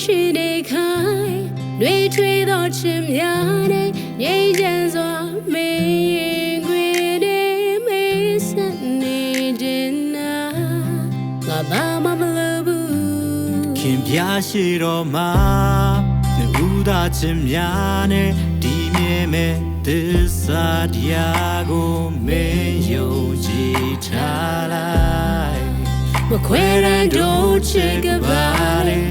ရှိနေခိုင်တွေထွေးသောချစ်များနဲ့ငြိမ်းချမ်းစွာမေးရင်ခွေတွေမေးဆက်နေခြင်းနာငါဘာမှမလုပ်ဘူးခင်ပြရှိတော်မှာနှူးသားချစ်များနဲ့ဒီမြဲမဲ့သစ္စာတရားကိုမင်းယုံကြည်ထားလိုက်မခွဲရန်တို့ချစ်ကပါလေ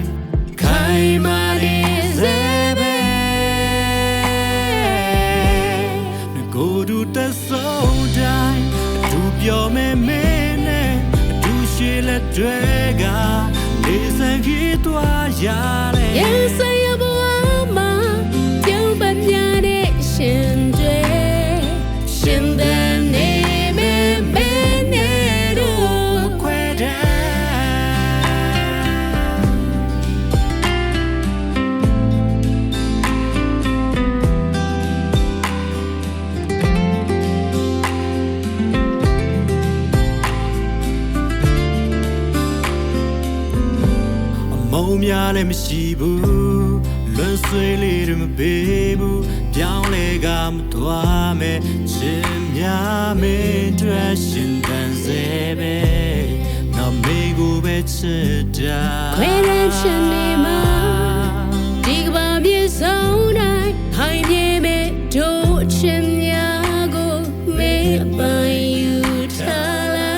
ခိုင်မာနေစေပဲကိုတူတဆုံးတိုင်းအတူပြောမယ်မင်းနဲ့အတူရှိလက်တွေကလေးစံကြီးသွားရလေ Yes I am mama ပြုံးပမြတဲ့ရှင်တွေရှင်တဲ့နေမယ်မင်းနဲ့တို့ခွဲတဲ့မုံများလည်းမရှိဘူးလွန်ဆွေးလေးတွေမပေးဘူးပြောင်းလဲကမသွားမဲ့ချစ်များမင်းတွေ့ရှင်တန်စေပဲငါမေကိုပဲချစ်တာခွေရရှင်နေမှာဒီကဘာပြေဆုံးတိုင်းခိုင်ပြေမဲ့တို့အချင်းများကိုမေးပိုင်ယူထားလို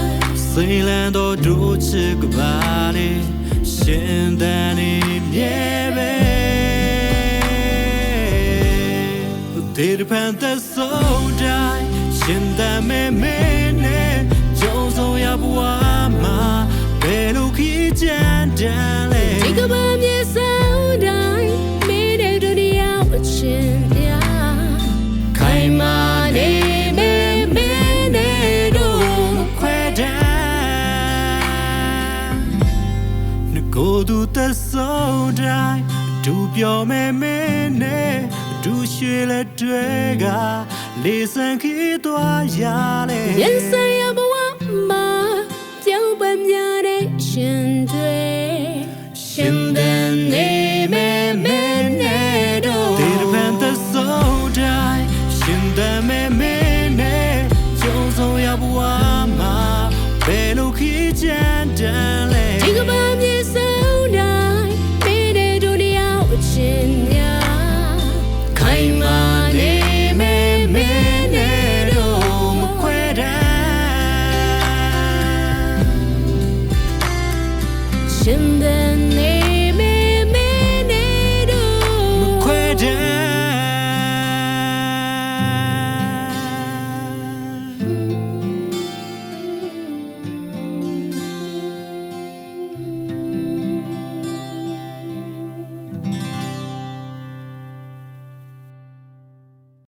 က်စိလန်တော်တို့ချစ်ကပါလေရှင်တန်နေမြဲပဲဒီပန်သဆိုတိုင်းရှင်တန်မဲမဲနဲ့ကြုံဆုံးရဘဝမှာဘယ်လိုခီးကြမ်းတမ်းလဲဒီကဘာမြေဆုံးတိုင်းမင်းတဲ့တို့ရောက်အချင်းပြခိုင်မာနေမယ်မင်းနဲ့တို့ခွဲတဲ့ကိုသူတဆုံးတိုင်းသူပြောမယ်မင်းနဲ့သူရွှေလက်တွေကလေးစံခီးသွားရလေ Yes I am mama ပြုံးပမြတဲ့ရှင်တွေရှင်တဲ့နေမယ်မင်းနဲ့တို့ဒီပန်သဆုံးတိုင်းရှင်တဲ့မဲမဲနဲ့ကြုံဆုံးရဘဝမှာဘယ်လိုခီးကြမ်းတမ်းလဲ